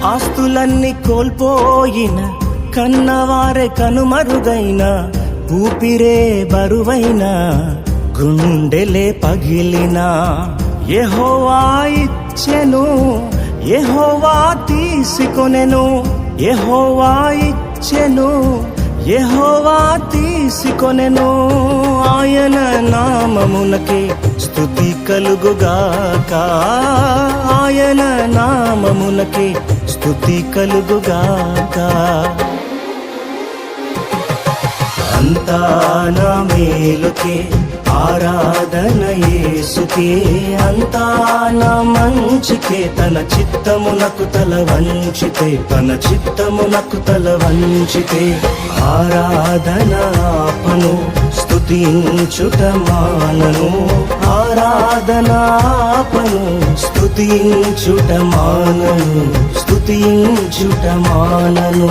ఆస్తులన్నీ కోల్పోయిన, కన్నవారే కనుమరుగైన, ఊపిరే బరువైన, గుండెలే పగిలిన, యెహోవా ఇచ్చెను, యెహోవా తీసుకొనెను, యెహోవా ఇచ్చెను, యెహోవా తీసుకొనెను. ఆయన నామమునకే స్తుతి కలుగుగాక, ఆయన నామమునకే స్తుతి కలుగుగాక. అంతా నా మేలుకే ఆరాధన యేసుకే, అంతా నా మంచికే, తన చిత్తమునకు తల వంచితే, తన చిత్తమునకు తల వంచితే, ఆరాధన ఆపను, స్తుతించుట మానను, ఆరాధన ఆపను, స్తుతించుట మానను, స్తుతించుట మానను.